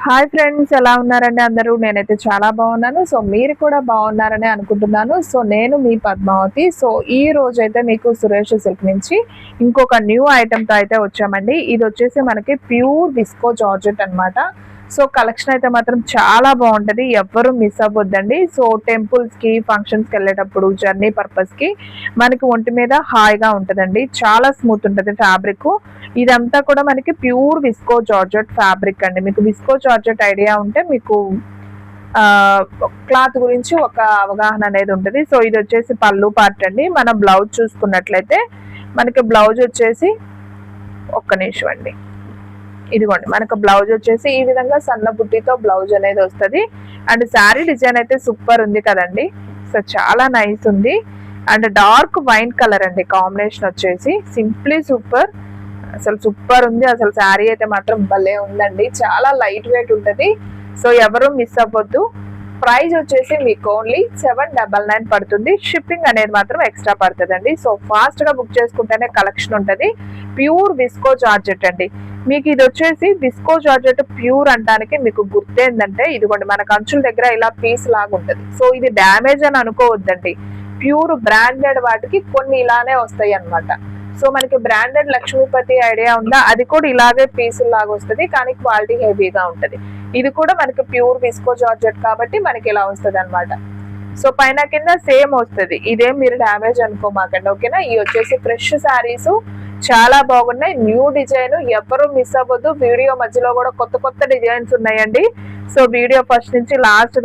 Hi friends, ఎలా ఉన్నారండి అందరూ? నేనైతే చాలా బాగున్నాను. సో మీరు కూడా బాగున్నారని అనుకుంటున్నాను. సో నేను మీ పద్మావతి. సో ఈ రోజు అయితే మీకు సురేష్ సిల్క్ నుంచి ఇంకొక న్యూ ఐటెంతో అయితే వచ్చామండి. ఇది వచ్చేసి మనకి ప్యూర్ విస్కో జార్జెట్ అనమాట. సో కలెక్షన్ అయితే మాత్రం చాలా బాగుంటుంది, ఎవ్వరూ మిస్ అవ్వద్దండి. సో టెంపుల్స్కి, ఫంక్షన్స్కి వెళ్ళేటప్పుడు, జర్నీ పర్పస్కి మనకి ఒంటి మీద హాయిగా ఉంటుందండి. చాలా స్మూత్ ఉంటుంది ఫ్యాబ్రిక్. ఇదంతా కూడా మనకి ప్యూర్ విస్కో జార్జెట్ ఫ్యాబ్రిక్ అండి. మీకు విస్కో జార్జెట్ ఐడియా ఉంటే మీకు క్లాత్ గురించి ఒక అవగాహన అనేది ఉంటుంది. సో ఇది వచ్చేసి పళ్ళు పార్ట్ అండి. మనం బ్లౌజ్ చూసుకున్నట్లయితే మనకి బ్లౌజ్ వచ్చేసి ఒక్క నిమిషం అండి, ఇదిగోండి మనకు బ్లౌజ్ వచ్చేసి ఈ విధంగా సన్న బుట్టితో బ్లౌజ్ అనేది వస్తుంది. అండ్ శారీ డిజైన్ అయితే సూపర్ ఉంది కదండి. సో చాలా నైస్ ఉంది. అండ్ డార్క్ వైన్ కలర్ అండి కాంబినేషన్ వచ్చేసి సింప్లీ సూపర్. అసలు సూపర్ ఉంది. అసలు శారీ అయితే మాత్రం భలే ఉందండి. చాలా లైట్ వెయిట్ ఉంటుంది. సో ఎవరు మిస్ అవ్వద్దు. ప్రైస్ వచ్చేసి మీకు ఓన్లీ 799 పడుతుంది. షిప్పింగ్ అనేది మాత్రం ఎక్స్ట్రా పడుతుందండి. సో ఫాస్ట్ గా బుక్ చేసుకుంటేనే కలెక్షన్ ఉంటుంది. ప్యూర్ విస్కో జార్జెట్ అండి. మీకు ఇది వచ్చేసి విస్కో జార్జెట్ ప్యూర్ అంటానికి మీకు గుర్తేందంటే ఇదిగోండి మనకు అంచుల దగ్గర ఇలా పీస్ లాగా ఉంటుంది. సో ఇది డ్యామేజ్ అని అనుకోవద్దండి. ప్యూర్ బ్రాండెడ్ వాటికి కొన్ని ఇలానే వస్తాయి అన్నమాట. సో మనకి బ్రాండెడ్ లక్ష్మీపతి ఐడియా ఉందా, అది కూడా ఇలాగే పీసులు లాగా వస్తుంది, కానీ క్వాలిటీ హెవీగా ఉంటుంది. ఇది కూడా మనకి ప్యూర్ విస్కో జార్జెట్ కాబట్టి మనకి ఇలా వస్తుంది అనమాట. సో పైన కింద సేమ్ వస్తుంది. ఇదేం మీరు డ్యామేజ్ అనుకోమాకండి, ఓకేనా. ఇవి వచ్చేసి ఫ్రెష్ శారీస్, చాలా బాగున్నాయి. న్యూ డిజైన్, ఎవరు మిస్ అవ్వద్దు. వీడియో మధ్యలో కూడా కొత్త కొత్త డిజైన్స్ ఉన్నాయండి. సో వీడియో ఫస్ట్ నుంచి లాస్ట్